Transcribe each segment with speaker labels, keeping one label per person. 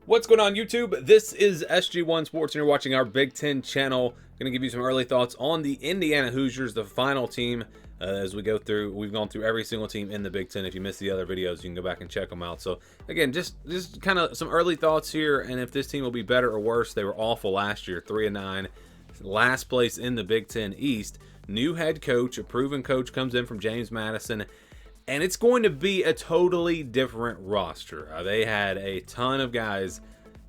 Speaker 1: What's going on, YouTube? This is SG1 Sports, and you're watching our Big Ten channel. Going to give you some early thoughts on the Indiana Hoosiers, the final team. As we go through, we've gone through every single team in the Big Ten. If you missed the other videos, you can go back and check them out. So again, just kind of some early thoughts here, and if this team will be better or worse. They were awful last year, 3-9, last place in the Big Ten East. New head coach, a proven coach, comes in from James Madison. And it's going to be a totally different roster. They had a ton of guys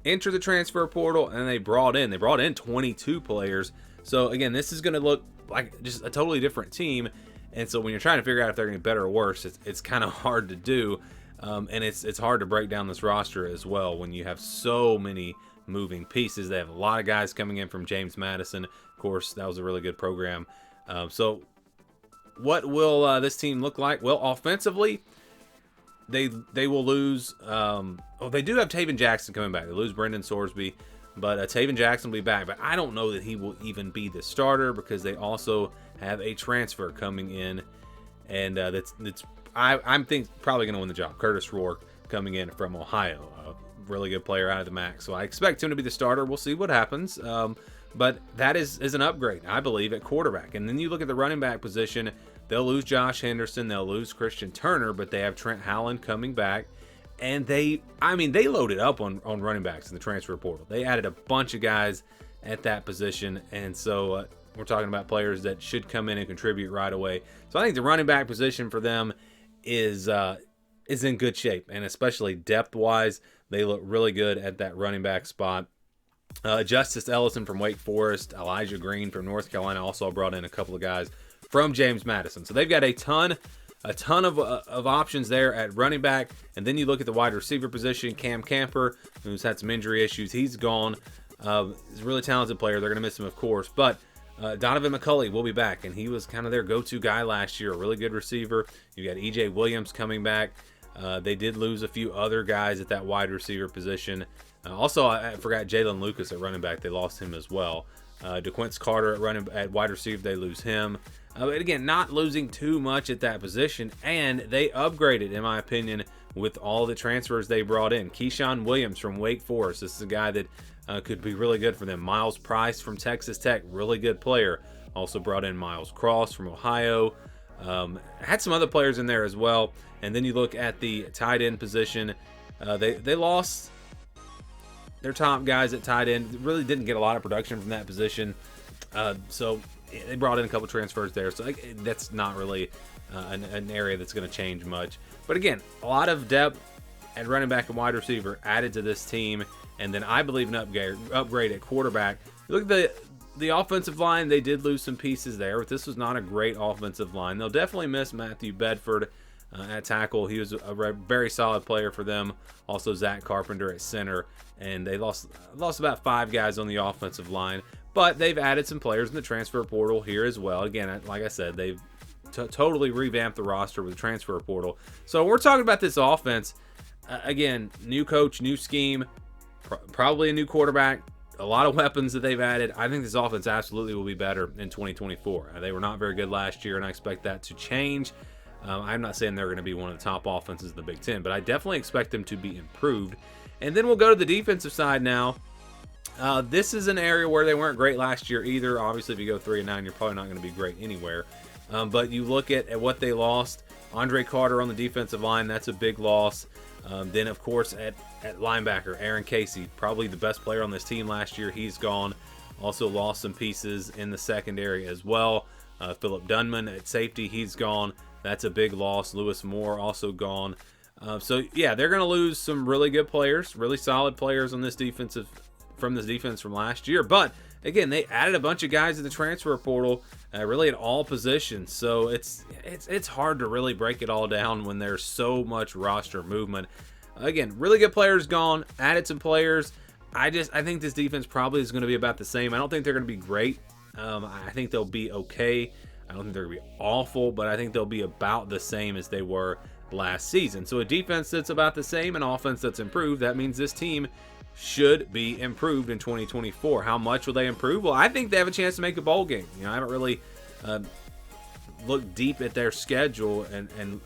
Speaker 1: enter the transfer portal, and they brought in 22 players. So again, this is going to look like just a totally different team. And so when you're trying to figure out if they're going to be better or worse, it's kind of hard to do. And it's hard to break down this roster as well when you have so many moving pieces. They have a lot of guys coming in from James Madison. Of course, that was a really good program. So what will this team look like? Well, offensively, they will lose. They do have Taven Jackson coming back. They lose Brendan Sorsby, but Taven Jackson will be back. But I don't know that he will even be the starter because they also have a transfer coming in, and I'm probably going to win the job. Curtis Rourke coming in from Ohio, a really good player out of the MAC. So I expect him to be the starter. We'll see what happens. But that is an upgrade, I believe, at quarterback. And then you look at the running back position, they'll lose Josh Henderson, they'll lose Christian Turner, but they have Trent Howland coming back. And they loaded up on running backs in the transfer portal. They added a bunch of guys at that position. And so we're talking about players that should come in and contribute right away. So I think the running back position for them is in good shape. And especially depth-wise, they look really good at that running back spot. Justice Ellison from Wake Forest, Elijah Green from North Carolina also brought in a couple of guys from James Madison. So they've got a ton of options there at running back. And then you look at the wide receiver position, Cam Camper, who's had some injury issues. He's gone. He's a really talented player. They're going to miss him, of course. But Donovan McCulley will be back, and he was kind of their go-to guy last year, a really good receiver. You got E.J. Williams coming back. They did lose a few other guys at that wide receiver position. Also, I forgot Jalen Lucas at running back. They lost him as well. DeQuince Carter at wide receiver, they lose him. But again, not losing too much at that position. And they upgraded, in my opinion, with all the transfers they brought in. Keyshawn Williams from Wake Forest. This is a guy that could be really good for them. Miles Price from Texas Tech, really good player. Also brought in Miles Cross from Ohio. Had some other players in there as well. And then you look at the tight end position. They lost their top guys at tight end. Really didn't get a lot of production from that position. So they brought in a couple transfers there. So that's not really an area that's going to change much. But again, a lot of depth at running back and wide receiver added to this team. And then I believe an upgrade at quarterback. Look at the offensive line. They did lose some pieces there, but this was not a great offensive line. They'll definitely miss Matthew Bedford at tackle. He was a very solid player for them. Also Zach Carpenter at center. And they lost about 5 guys on the offensive line. But they've added some players in the transfer portal here as well. Again, like I said, they've totally revamped the roster with the transfer portal. So we're talking about this offense. Again, new coach, new scheme, probably a new quarterback, a lot of weapons that they've added. I think this offense absolutely will be better in 2024. They were not very good last year, and I expect that to change. I'm not saying they're going to be one of the top offenses in the Big Ten, but I definitely expect them to be improved. And then we'll go to the defensive side now. This is an area where they weren't great last year either. Obviously, if you go 3-9, you're probably not going to be great anywhere. But you look at what they lost. Andre Carter on the defensive line, that's a big loss. Then, of course, at linebacker, Aaron Casey, probably the best player on this team last year. He's gone. Also lost some pieces in the secondary as well. Philip Dunman at safety, he's gone. That's a big loss. Lewis Moore also gone. So, yeah, they're going to lose some really good players, really solid players on this defense from last year. But, again, they added a bunch of guys in the transfer portal, really at all positions. So it's hard to really break it all down when there's so much roster movement. Again, really good players gone, added some players. I think this defense probably is going to be about the same. I don't think they're going to be great. I think they'll be okay. I don't think they're going to be awful, but I think they'll be about the same as they were last season. So a defense that's about the same, an offense that's improved, that means this team should be improved in 2024. How much will they improve? Well, I think they have a chance to make a bowl game. I haven't really looked deep at their schedule and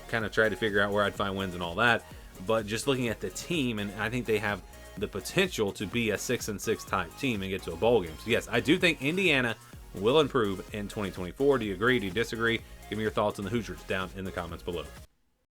Speaker 1: kind of tried to figure out where I'd find wins and all that. but just looking at the team, and I think they have the potential to be a 6-6 type team and get to a bowl game. So yes, I do think Indiana will improve in 2024. Do you agree? Do you disagree? Give me your thoughts on the Hoosiers down in the comments below.